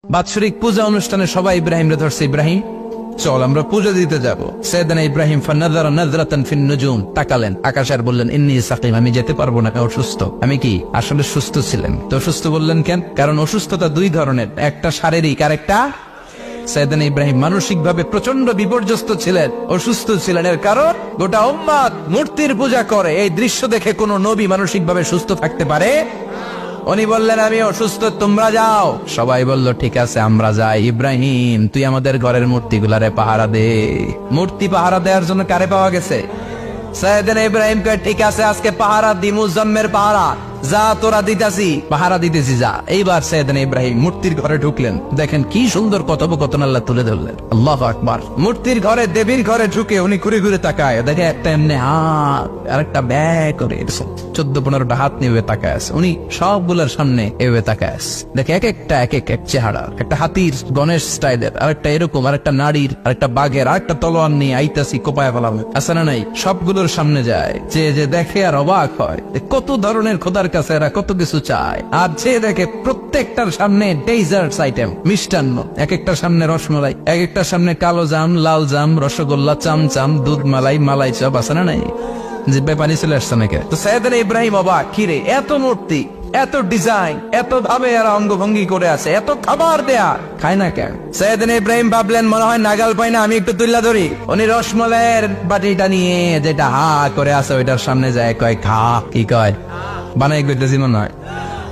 বাৎসরিক পূজা অনুষ্ঠানে সবাই ইব্রাহিম রে ধরছে, ইব্রাহিম চল আমরা পূজা দিতে যাব। সাইয়েদনা ইব্রাহিম ফানাযারা নাযরাতান ফিন নুজুম, তাকালেন আকাশে আর বললেন ইন্নী সাকিম, আমি যেতে পারবো না, অসুস্থ। আমি কি আসলে সুস্থ ছিলেন? তো অসুস্থ বললেন কেন? কারণ অসুস্থতা দুই ধরনের, একটা শারীরিক আর একটা সাইয়েদনা ইব্রাহিম মানসিক ভাবে প্রচন্ড বিপর্যস্ত ছিলেন, অসুস্থ ছিলেন। এর কারণ গোটা উম্মাত মূর্তির পূজা করে, এই দৃশ্য দেখে কোন নবী মানসিক ভাবে সুস্থ থাকতে পারে? উনি বললেন আমি অসুস্থ, তোমরা যাও। সবাই বলল ঠিক আছে আমরা যাই। ইব্রাহিম তুই আমাদের ঘরের মূর্তিগুলারে পাহারা দে। মূর্তি পাহারা দেওয়ার জন্য কারে পাওয়া গেছে? সাইয়েদনা ইব্রাহিম কয় ঠিক আছে আজকে পাহারা দি, মুজাম্মের পাহারা, যা তোরা দিতাছি, পাহারা দিতেছি যা। এইবার সাইয়েদনা ইব্রাহিম মূর্তির ঘরে ঢুকলেন, দেখেন কি সুন্দর কথোপকথন আল্লাহ তুলে ধরলেন। আল্লাহু আকবার। মূর্তির ঘরে, দেবীর ঘরে ঢুকে উনি ঘুরে ঘুরে তাকায়, দেখে একটা এমনি হাত আর একটা ব্যাগ করে 14-15টা হাত নিয়ে তাকায় আছে। উনি সবগুলোর সামনে এভাবে তাকায় আছে, দেখে এক একটা এক এক চেহারা, একটা হাতির গণেশ স্টাইলের, আরেকটা এরকম, আরেকটা নারীর, আরেকটা বাঘের, আরেকটা তলোয়ার নিয়ে আইতাছি কোপায় ফেলাবে, আছে না নাই? সবগুলোর সামনে যায়, যে দেখে আর অবাক হয় কত ধরনের খোদার কাছে এরা কত কিছু চায়। আর যে দেখে প্রত্যেকটার সামনে ডেজার্টস আইটেম, মিষ্টান্ন, এক একটার সামনে রসমালাই, এক একটার সামনে কালো জাম, লাল জাম, রসগোল্লা, চামচাম, দুধ মালাই, মালাই চপ, আছে না নাই? জিব্বায় পানি চলে আসছে নাকি? তো সাইয়েদনা ইব্রাহিম অবাক, কিরে এত মূর্তি, এত ডিজাইন, এত ভাবে এরা অঙ্গভঙ্গি করে আছে, এত খাবার দেয়া, খায় না কেন? সাইয়েদনা ইব্রাহিম ভাবলেন মনে হয় নাগাল পাই না, আমি একটু তুল্লা ধরি। উনি রসমালাইয়ের বাটিটা নিয়ে যেটা হা করে আছে ওইটার সামনে যায়, কয় খা। কি কয়? বানাই কইতেছি মনে হয়।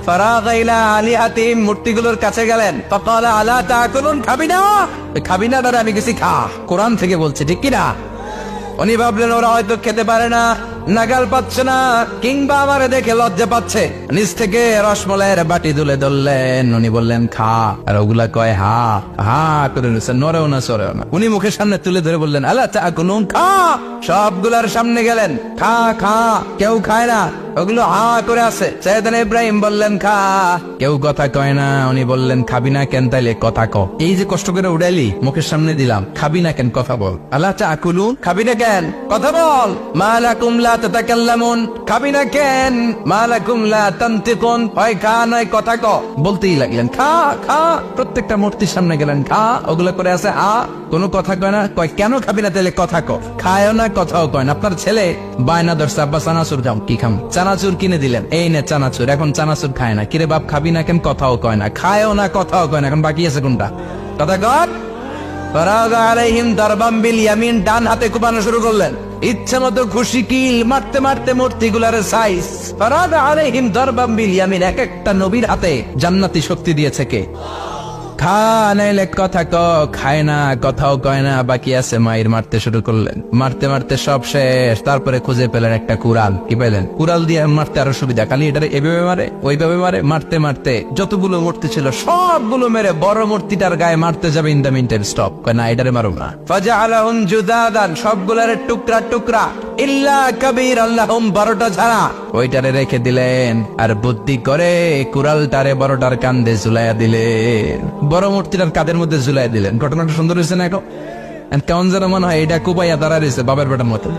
ফারাগা ইলা আলিহাতিম, মূর্তিগুলোর কাছে গেলেন, ফাকালা আলা তাকুলুন, খাবি না? খাবি না দাদা, আমি কিছু খা, কোরআন থেকে বলছে, ঠিক কি না? উনি ভাবলেন ওরা হয়তো খেতে পারে না, নাগাল পাচ্ছে না, কিংবা আমারে দেখে লজ্জা পাচ্ছে। নিচ থেকে রসমলাইয়ের বাটি তুলে ধরলেন, উনি বললেন খা, আর ওগুলা কয় হা হা করে নিচ্ছে, নড়েও না সরেও না। উনি মুখের সামনে তুলে ধরে বললেন আলা তাকুলুন, খা। সবগুলার সামনে গেলেন, খা খা, কেউ খায় না, ওগুলো হা করে আছে। সাইয়েদনা ইব্রাহিম বললেন খা, কেউ কথা কয় না। উনি বললেন খাবি না কেন? তাইলে কথা ক। এই যে কষ্ট করে উড়াইলি, মুখের সামনে দিলাম, খাবি না কেন? কথা বল। আলা তাকুলুন, খাবি না কেন? কথা বল। মা লাকুম লা তাতাকাল্লামুন, খাবি না কেন? মা লাকুম লা তানতিকুন, হয় খা নয় কথা ক। বলতেই লাগলেন খা খা, প্রত্যেকটা মূর্তির সামনে গেলেন, খা। ওগুলো করে আছে আ, কোনো কথা কয় না। কয় কেন খাবি না? তাইলে কথা ক। খায়ও না, কথাও কয় না। আপনার ছেলে বায়না ধরছে, আব্বা চানাচুর খাও, কি খাম? চানাচুর কিনে দিলেন, এই নে চানাচুর। এখন চানাচুর খায় না, কিরে বাপ খাবি না কেন? কথাও কয় না, খায়ও না, কথাও কয় না। এখন বাকি আছে কোনটা? কথা কর। ফারাগা আলাইহিম দারবাম বিল ইয়ামিন, ডান হাতে কোপানো শুরু করলেন, ইচ্ছা মতো খুশি কিল মারতে মারতে মূর্তিগুলার সাইজ। ফারাগা আলাইহিম দারবাম বিল ইয়ামিন, এক একটা নবীর হাতে জান্নাতি শক্তি দিয়েছে কে? খা নাইলে কথা ক। খায় না, কথাও কয় না, বাকি আছে মায়ের। মারতে শুরু করলেন, মারতে মারতে সব শেষ। তারপরে খুঁজে পেলেন একটা কুড়াল। কি পেলেন? কুড়াল দিয়ে মারতে আরো সুবিধা, খালি এটারে এভাবে মারে, ওইভাবে মারে। মারতে মারতে যতগুলো মূর্তি ছিল সবগুলো মেরে বড় মূর্তিটার গায়ে মারতে যাবে, ইন দা মিনটাইম স্টপ, কয় না এটারে মারো না। ফাজআলাহুম জুদাদান, সবগুলার টুকরা টুকরা, ইল্লা কাবীরান লাহুম, 12টা ছাড়া ওইটারে রেখে দিলেন। আর বুদ্ধি করে কুড়ালটারে বড়টার কান্দে ঝুলাইয়া দিলেন, বড় মূর্তিটার কাদের মধ্যে ঝুলাই দিলেন। ঘটনাটা সুন্দর হয়েছে না? এখন কেমন যেন মনে হয় এটা কুপাইয়া দাঁড়া রয়েছে বাবার বেটার মতো।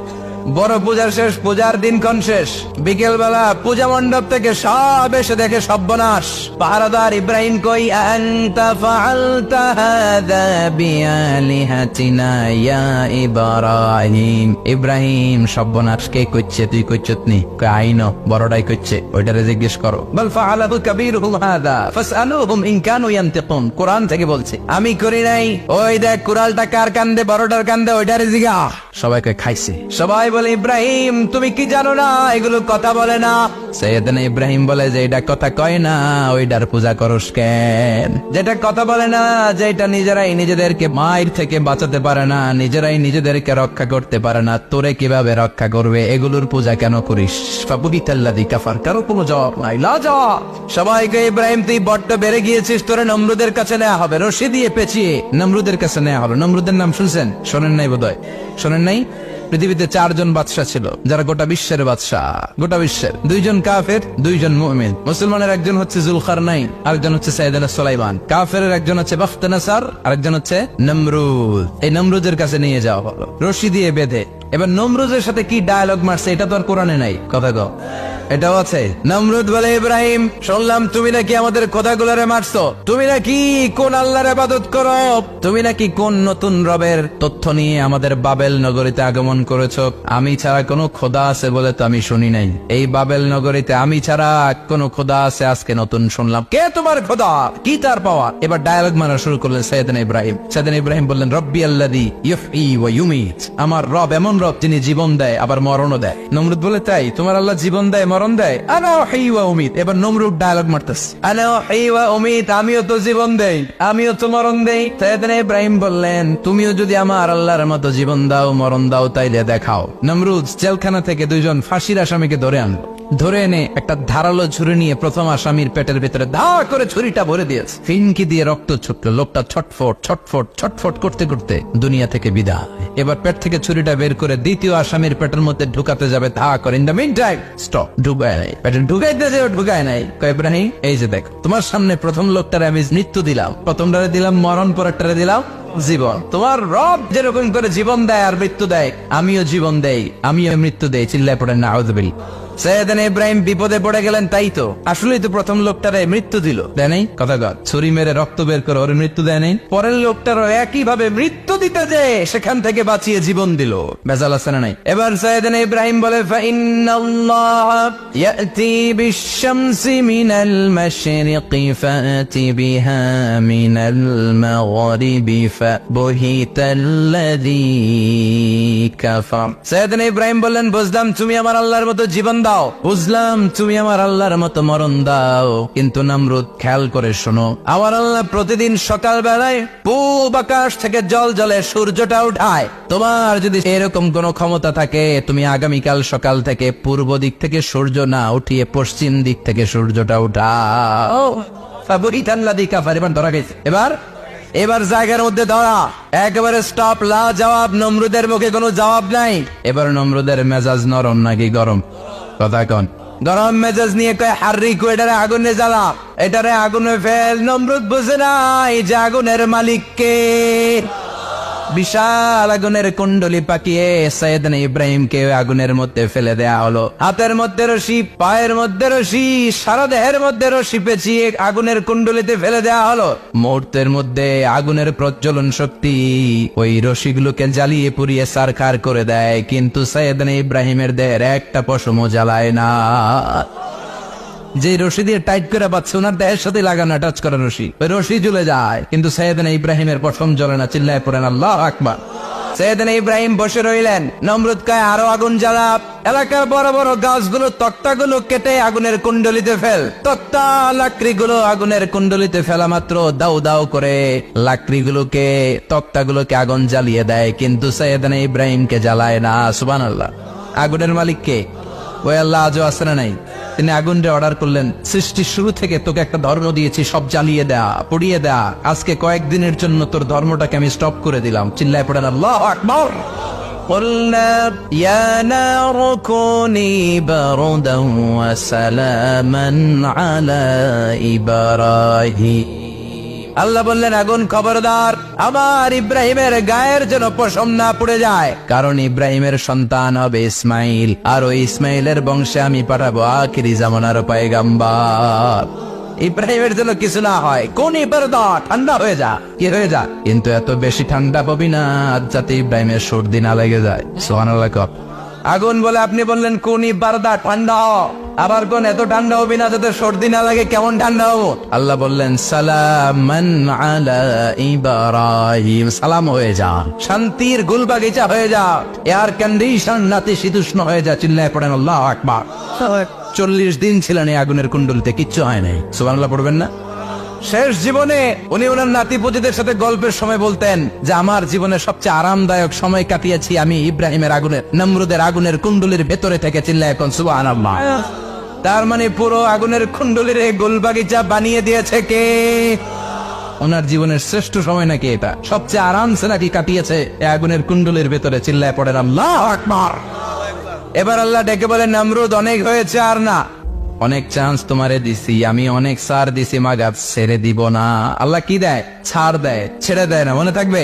বড় পূজার শেষ, পূজার দিনক্ষণ শেষ। বিকেল বেলা পূজা মণ্ডপ থেকে সব এসে দেখে সর্বনাশ। পাহারাদার ইব্রাহিম কই, আনতা ফাআলতা হাযা বিআলিহাতিনা ইয়া ইব্রাহিম। ইব্রাহিম সর্বনাশ কে কইছে? তুই কইছত নি? কই আইনো বড়টাই কইছে, ওইটারে জিজ্ঞেস করো। বল ফাআলাহু কাবীরুহুম হাযা ফাসআলুহুম ইন কানু ইয়ানতিকুন, কোরআন থেকে বলছে, আমি করি নাই। ওই দেখ কুড়ালটা কার কান্দে, বড়টার কান্দে, ওইটারে জিগা। সবাই কই খাইছে। সবাই বলে ইব্রাহিম তুমি কি জানো না এগুলো কথা বলে না? সাইয়েদনা ইব্রাহিম বলে যে এটা কথা কয় না, ওইটার পূজা করস কেন? যেটা কথা বলে না, যেটা নিজেরাই নিজেদেরকে মায়ের থেকে বাঁচাতে পারে না, নিজেরাই নিজেদেরকে রক্ষা করতে পারে না, তোরে কিভাবে রক্ষা করবে? এগুলোর পূজা কেন করিস? ফাবুহিতাল্লাযী কাফার, কারো কোনো জবাব নাই, লাজবাব। সবাইকে ইব্রাহিম তুই বড্ড বেড়ে গিয়েছিস, তোরে নমরুদের কাছে নেওয়া হবে, রশি দিয়ে পেঁচিয়ে নমরুদের কাছে নেওয়া হবে। নমরুদের নাম শুনছেন? শোনেন নাই বোধহয়, শোনেন নাই? পৃথিবীতে 4 জন বাদশা ছিল, যারা গোটা বিশ্বের বাদশা। গোটা বিশ্বের 2 জন কাফের, 2 জন মুমিন। মুসলমানের একজন হচ্ছে জুলকারনাইন, আরেকজন হচ্ছে সাইয়েদনা সুলাইমান। কাফেরের একজন হচ্ছে বাখতানাসার, আরেকজন হচ্ছে নমরুদ। এই নমরুদের কাছে নিয়ে যাওয়া হলো রশি দিয়ে বেঁধে। এবার নমরুদের সাথে কি ডায়ালগ মারছে এটা তো আর কোরআনে নাই, কথা কও। এটাও আছে। নমরুদ বলে, ইব্রাহিম শুনলাম তুমি নাকি আমাদের খোদাগুলারে মারছো, তুমি নাকি কোন আল্লাহর ইবাদত করো, তুমি নাকি কোন নতুন রবের তথ্য নিয়ে আমাদের বাবেল নগরীতে আগমন করেছো। আমি ছাড়া কোনো খোদা আছে বলে তো আমি শুনি নাই, এই বাবেল নগরীতে আমি ছাড়া কোনো খোদা আছে আজকে নতুন শুনলাম। কে তোমার খোদা, কি তার পাওয়ার? এবার ডায়ালগ মারা শুরু করলেন সাইয়েদনা ইব্রাহিম। সাইয়েদনা ইব্রাহিম বললেন, রব্বি আল্লাযী ইউহয়ী ওয়া ইউমীত, আমার রব এমন রব যিনি জীবন দেয় আবার মরণও দেয়। নমরুদ বলে, তাই তোমার আল্লাহ জীবন দেয় মরণ দেয়? আনা উহয়ী ওয়া উমীত। এবার নমরুদ ডায়ালগ মারতেছে, আনা উহয়ী ওয়া উমীত, আমিও তো জীবন দেই আমিও তো মরণ দেই। সাইয়েদনা ইব্রাহিম বললেন, তুমিও যদি আমার আল্লাহর মতো জীবন দাও মরণ দাও তাইলে দেখাও। নমরুদ জেলখানা থেকে দুইজন ফাঁসির আসামিকে ধরে আনলো। ধরে এনে একটা ধারালো ছুরি নিয়ে প্রথম আসামির পেটের ভিতরে ধা করে ছুরিটা ভরে দিয়েছে। ফিনকি দিয়ে রক্ত ছুটলো। লোকটা ছটফট ছটফট ছটফট করতে করতে দুনিয়া থেকে বিদায়। এবার পেট থেকে ছুরিটা বের করে দ্বিতীয় আসামির পেটের মধ্যে ঢুকাতে যাবে, ধা করে। In the meantime stop, ঢুকায় নাই। পেটে ঢুকাইতে যে ঢুকায় নাই। কয়, ইব্রাহিম এই যে দেখ, তোমার সামনে প্রথম লোকটারে আমি মৃত্যু দিলাম, প্রথমটারে দিলাম মরণ, পরেরটারে দিলাম জীবন। তোমার রব যেরকম করে জীবন দেয় আর মৃত্যু দেয়, আমিও জীবন দেই আমিও মৃত্যু দেই। চিল্লায় পড়েন নাউযুবিল্লাহ। সাইয়েদনা ইব্রাহিম বিপদে পড়ে গেলেন। তাই তো, আসলেই তো প্রথম লোকটারে মৃত্যু দিল, দেয় নাই? কথা কর, ছুরি মেরে রক্ত বের করে ওর মৃত্যু দেয় নাই? পরের লোকটারও একই ভাবে মৃত্যু দিতে যে সেখান থেকে বাঁচিয়ে জীবন দিল। বেজাল আছে না নাই? এবার সাইয়েদনা ইব্রাহিম বলে, ফাইন্নাল্লাহ ইয়াতি বিশ-শামসি মিনাল মাশরিকি ফাতি বিহা মিনাল মাগরিবি ফাবহিতাল্লাযী কাফার। সাইয়েদনা ইব্রাহিম বললেন, বুঝলাম তুমি আমার আল্লাহর মতো জীবন দাও, বুঝলাম তুমি আমার আল্লাহর মতো মরণ দাও, কিন্তু নমরুদ খেয়াল করে শোনো, আমার আল্লাহ প্রতিদিন সকাল বেলায় পূব আকাশ থেকে জল জলে সূর্যটা উঠায়। তোমার যদি এরকম কোন ক্ষমতা থাকে, তুমি আগামীকাল সকাল থেকে পূর্ব দিক থেকে সূর্য না উঠিয়ে পশ্চিম দিক থেকে সূর্যটা উঠাও। ফাবহিতাল্লাযী কাফার। এবার ধরা গেছে। এবার জায়গার মধ্যে ধরা, একেবারে স্টপ, লা জবাব। নমরুদের মুখে কোনো জবাব নাই। এবার নমরুদের মেজাজ নরম নাকি গরম? কথা কন। গরম মেজাজ নিয়ে কয়, হাররিকু, এটারে আগুনে জ্বালা, এটারে আগুনে ফেল। নমরুদ বুঝে নাই যে আগুনের মালিক কে। বিশাল আগুনের কুণ্ডলি পাকিয়ে সাইয়েদনা ইব্রাহিমকে আগুনের মধ্যে ফেলে দেয়া হলো। হাতের মধ্যে রশি, পায়ের মধ্যে রশি, সারা দেহের মধ্যে রশি পেঁচিয়ে আগুনের কুণ্ডলিতে ফেলে দেয়া হলো। মুহূর্তের মধ্যে আগুনের প্রজ্বলন শক্তি ওই রশিগুলোকে জ্বালিয়ে পুড়িয়ে সারখার করে দেয়, কিন্তু সাইয়েদনা ইব্রাহিমের দেহের একটা পশমও জ্বালায় না। যে রশি দিয়ে টাইট করে বাঁধছে, ওনার দেহের সাথে লাগানো টাচ করা রশি, ওই রশি জ্বলে যায়, কিন্তু সাইয়েদনা ইব্রাহিমের পশম জ্বলে না। চিল্লায় পড়েন আল্লাহু আকবার। সাইয়েদনা ইব্রাহিম বসে রইলেন। নমরুদ কয়, আরো আগুন জ্বালা, এলাকার বড় বড় গাছগুলো, তক্তাগুলো কেটে আগুনের কুণ্ডলিতে ফেল। তক্তা লাকড়িগুলো আগুনের কুণ্ডলিতে ফেলা মাত্র দাউ দাউ করে লাকড়িগুলোকে, তক্তাগুলোকে আগুন জ্বালিয়ে দেয়, কিন্তু সাইয়েদনা ইব্রাহিমকে জ্বালায় না। সুবহানাল্লাহ। আগুনের মালিক কে? ওই আল্লাহ আজও আছে না নাই? তিনি আগুনরে অর্ডার করলেন, সৃষ্টির শুরু থেকে তোকে একটা ধর্ম দিয়েছি, সব জ্বালিয়ে দেয়া, পুড়িয়ে দেয়া, আজকে কয়েকদিনের জন্য তোর ধর্মটাকে আমি স্টপ করে দিলাম। চিল্লায় পড়েন আল্লাহু আকবার। قُلْنَا يَا نَارُ كُونِي بَرْدًا وَسَلَامًا عَلَى إِبْرَاهِيمَ। আল্লাহ বললেন, আগুন খবরদার, আমার ইব্রাহিমের গায়ের যেন পশম না পুড়ে যায়, কারণ ইব্রাহিমের সন্তান হবে ইসমাইল, আর ওই ইসমাইলের বংশে আমি পাঠাবো আখিরি জামানার পয়গম্বর। ইব্রাহিমের যেন কিছু না হয়। কোন ইবারদা, ঠান্ডা হয়ে যা, কি হয়ে যা, কিন্তু এত বেশি ঠান্ডা পাবি না যাতে ইব্রাহিমের সর্দি না লেগে যায়। সুবহানাল্লাহ। আগুন বলে, আপনি বললেন কোন ইবারদা, ঠান্ডা হ, আবার কোন এত ঠান্ডা হবি না যাতে সর্দি না লাগে, কেমন ঠান্ডা হবো? আল্লাহ বললেন, সালামান আলা ইব্রাহিম, সালাম হয়ে যা, শান্তির গুলবাগিচা হয়ে যা, এয়ার কন্ডিশন নাতিশীতোষ্ণ হয়ে যা। চিল্লায় পড়েন আল্লাহু আকবার। 40 দিন ছিলেন এই আগুনের কুণ্ডলিতে, কিচ্ছু হয় নাই। সুবহানাল্লাহ পড়বেন না? শেষ জীবনে উনি ওনার নাতিপুতিদের সাথে গল্পের সময় বলতেন যে আমার জীবনের সবচেয়ে আরামদায়ক সময় কাটিয়েছি আমি ইব্রাহিমের আগুনের, নমরুদের আগুনের কুণ্ডলির ভেতরে থেকে। চিল্লায় এখন সুবহানাল্লাহ। তার মানে পুরো আগুনের কুণ্ডলির গোলবাগিচা বানিয়ে দিয়েছে কে? ওনার জীবনের শ্রেষ্ঠ সময় নাকি এটা? সবচেয়ে আরামসে নাকি কাটিয়েছে এই আগুনের কুণ্ডলির ভেতরে। চিল্লায় পড়েন আল্লাহু আকবার। এবার আল্লাহ ডেকে বলেন, নমরুদ অনেক হয়েছে, আর না, অনেক চান্স তোমারে দিছি আমি, অনেক ছাড় দিছি, মাগাত ছেড়ে দিব না। আল্লাহ কি দেয়? ছাড় দেয়, ছেড়ে দেয় না। মনে থাকবে?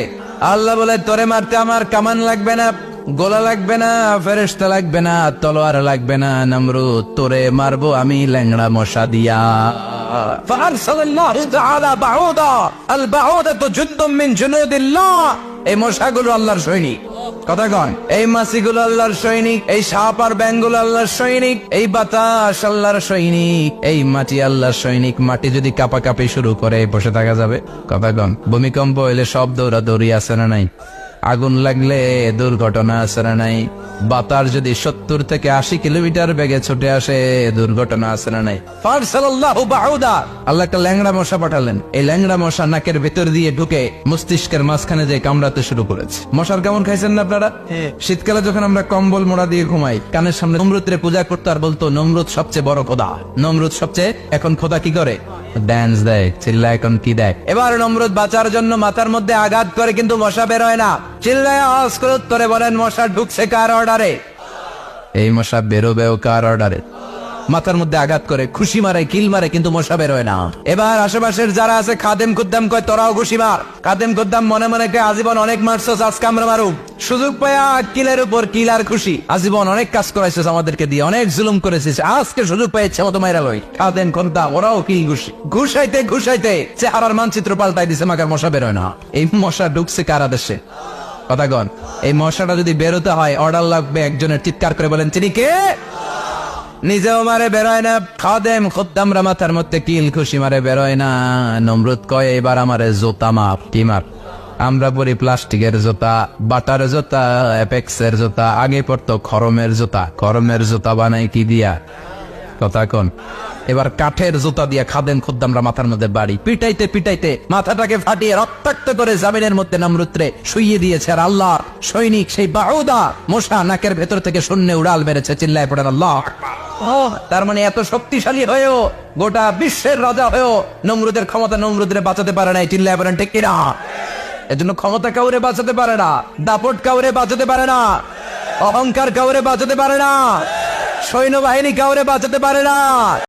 আল্লাহ বলে, তোরে মারতে আমার কামান লাগবে না, গোলা লাগবে না, ফেরেশতা লাগবে না, তলোয়ার লাগবে না, নমরুদ তোরে মারবো আমি ল্যাংড়া মশা দিয়া। ফাআরসালাল্লাহু তাআলা বাউদা, আল বাউদাতু জুনদুম মিন জুনুদিল্লাহ। এই মশাগুলো আল্লাহর সৈনিক। কথা কন, এই মাছিগুলো আল্লাহর সৈনিক, এই সাপ আর ব্যাঙগুলো আল্লাহর সৈনিক, এই বাতাস আল্লাহর সৈনিক, এই মাটি আল্লাহর সৈনিক। মাটি যদি কাঁপাকাঁপি শুরু করে বসে থাকা যাবে? কথা কন, ভূমিকম্প হইলে সব দৌড়াদৌড়ি আছে না নাই? আগুন লাগলে দুর্ঘটনা আছে না নাই? বাতাস যদি 70 থেকে 80 কিলোমিটার বেগে ছুটে আসে দুর্ঘটনা আছে না নাই? ফারসালাল্লাহু বাউদা, আল্লাহ একটা ল্যাংড়া মশা পাঠালেন। এই ল্যাংড়া মশা নাকের ভেতর দিয়ে ঢুকে মস্তিষ্কের মাঝখানে যে কামড়াতে শুরু করেছে। মশার কেমন খাইছেন না আপনারা? শীতকালে যখন আমরা কম্বল মোড়া দিয়ে ঘুমাই, কানের সামনে নমরুদরে পূজা করতো আর বলতো নমরুদ সবচেয়ে বড় খোদা, নমরুদ সবচেয়ে। এখন খোদা কি করে? ড্যান্স দেয়, চিল্লা। এখন কি দেয়? এবার নমরুদ বাঁচার জন্য মাথার মধ্যে আঘাত করে, কিন্তু মশা বের হয় না। চিল্লায় আওয়াজ করে উত্তরে বলেন, মশা ঢুকছে কার অর্ডারে? এই মশা বেরোবেও কার অর্ডারে? মাথার মধ্যে আঘাত করে, খুশি মারে, কিল মারে, কিন্তু মশা বের হয় না। এবার আশেপাশের যারা আছে খাদেম খুদ্দাম কয় তোরাও খুশি মার। খাদেম খুদ্দাম মনে মনে কয় আজীবন অনেক মারছস, আজকে আমরা মারুম। সুযোগ পায়া কিলের উপর কিল আর খুশি। আজীবন অনেক কাজ করাইছিস আমাদেরকে দিয়ে, অনেক জুলুম করেছিস, আজকে সুযোগ পাই ইচ্ছা মতো মাইরা লই। খাদেম খুদ্দাম ওরাও কিল খুশি। ঘুষাইতে ঘুষাইতে চেহারার মানচিত্র পাল্টাই দিছে, মাকার মশা বের হয় না। এই মশা ঢুকছে কারা দেশে? কথা কন, এই মশাটা যদি বেরোতে হয় অর্ডার লাগবে একজনের। চিৎকার করে বলেন, তিনি কে? নিজেও মারে বেরোয় না, খাদেম খুদ্দামরা মাথার মধ্যে কিল খুশি মারে বেরোয় না। নমরুদ কয় এবার আমারে জোতা মাপ। কি মাপ? আমরা পরি প্লাস্টিকের জুতা, বাটার জুতা, অ্যাপেক্সের জুতা। আগে পড়তো খরমের জুতা। খরমের জুতা বানাই কি দিয়া? কথা কোন। এবার কাঠের জুতা দিয়া খাদেম খুদ্দামরা মাথার মধ্যে বাড়ি। পিটাইতে পিটাইতে মাথাটাকে ফাটিয়ে রক্তাক্ত করে জামিনের মধ্যে নমরুদরে শুইয়ে দিয়েছে। আর আল্লাহ সৈনিক সেই বাউদা মশা নাকের ভেতর থেকে শূন্য উড়াল মেরেছে। চিল্লায় পড়েন আল্লাহ। তার মানে এত শক্তিশালী হয়েও, গোটা বিশ্বের রাজা হয়েও নমরুদের ক্ষমতা নমরুদরে বাঁচাতে পারে নাই। চিল্লায় পড়েন ঠিক কিনা? এজন্য ক্ষমতা কাউরে বাঁচাতে পারে না, দাপট কাউরে বাঁচাতে পারে না, অহংকার কাউরে বাঁচাতে পারে না, সৈন্যবাহিনী কাউরে বাঁচাতে পারে না।